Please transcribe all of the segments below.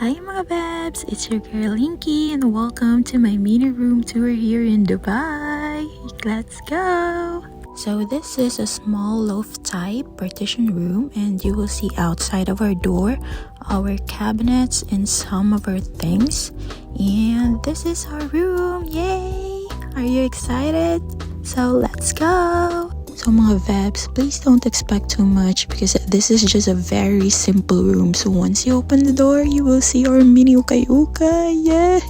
Hi mga babs, it's your girl Linky and welcome to my mini room tour here in Dubai. Let's go! So this is a small loft type partition room and you will see outside of our door our cabinets and some of our things. And this is our room, yay! Are you excited? So let's go! So mga vibes, please don't expect too much because this is just a very simple room. So once you open the door, you will see our mini ukay-ukay. Yay!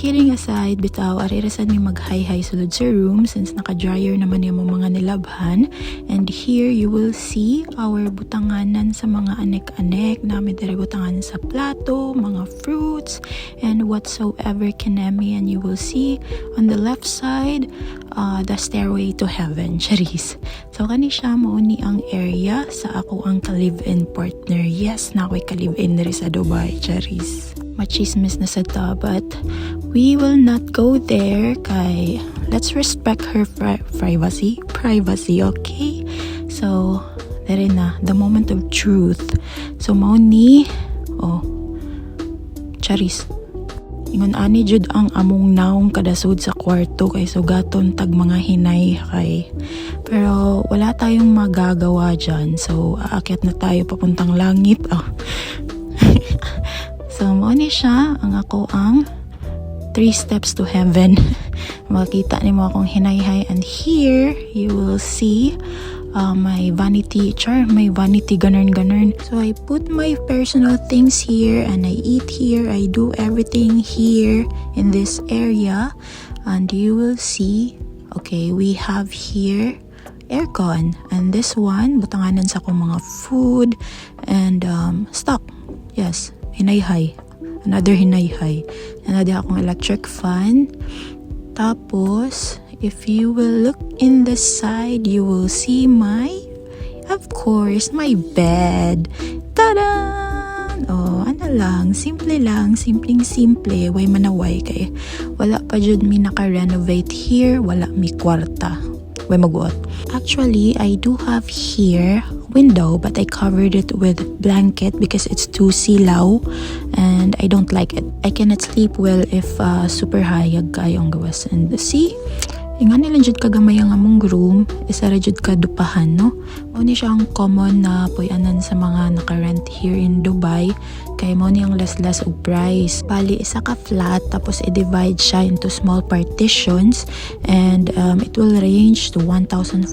Kidding aside, bitaw, arirasan ni mag-hi-hi sulod sa room since naka-dryer naman yung mga nilabhan. And here, you will see our butanganan sa mga anek-anek. Namin dere butanganan sa plato, mga fruits, and whatsoever kinemi. And you will see on the left side, the stairway to heaven. Charis. So, kani siya mauni ang area sa ako ang ka-live-in partner. Yes, na ako'y ka-live-in dere sa Dubai. Charis. Machismis na sa ta, but we will not go there kay let's respect her privacy, okay? So, there na, the moment of truth. So, mauni, charis. Ingon ani jud ang among naong kadasod sa kwarto kay sugaton tag mga hinay kay. Pero wala tayong magagawa dyan. So, aakyat na tayo papuntang langit. So, mauni siya ang ako ang 3 steps to heaven. Makikita ni mo akong hinayhay. And here, you will see my vanity ganern. So, I put my personal things here and I eat here. I do everything here in this area. And you will see, okay, we have here aircon. And this one, butanganan sa akong mga food and stock. Yes. Hinayhay. Another hinayhay. Another akong electric fan. Tapos, if you will look in the side, you will see of course, my bed. Tada! Ano lang, simpleng-simple. Way manaway kay. Wala pa jud mi naka-renovate here. Wala mi kwarta. Way magbuot. Actually, I do have here window but I covered it with blanket because it's too silaw and I don't like it. I cannot sleep well if super hayag kayong gawas. And see, ingan nilang jud kagamay ang among room, isa ra jud ka dupahan, no? Mao ni siya ang common na puy-anan sa mga naka-rent here in Dubai kay mao ni ang less og price. Bali isa ka flat tapos i-divide siya into small partitions and it will range to 1,400,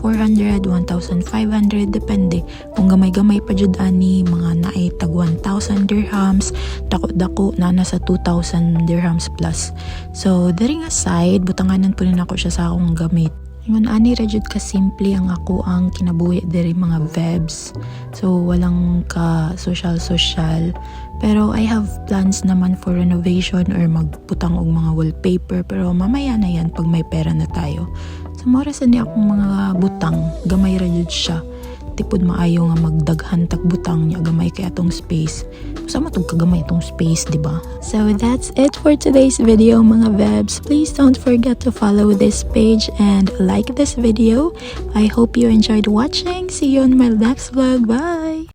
1,500 depende. Kung gamay-gamay pa jud ani mga naay tag 1,000 dirhams, dako-dako na nasa 2,000 dirhams plus. So, daring aside, butanganan po rin ako siya sa akong gamit. Ingon ani ra jud ka simple ang ako ang kinabuhi diri mga vibes. So walang ka social. Pero I have plans naman for renovation or magbutang og mga wallpaper pero mamaya na yan pag may pera na tayo. So mora sa ni akong mga butang, gamay ra jud siya. Tipod maayo nga magdaghan tag butang niya gamay kay atong space. Sama tong kagamay itong space, di ba? So that's it for today's video mga vibes. Please don't forget to follow this page and like this video. I hope you enjoyed watching. See you on my next vlog. Bye!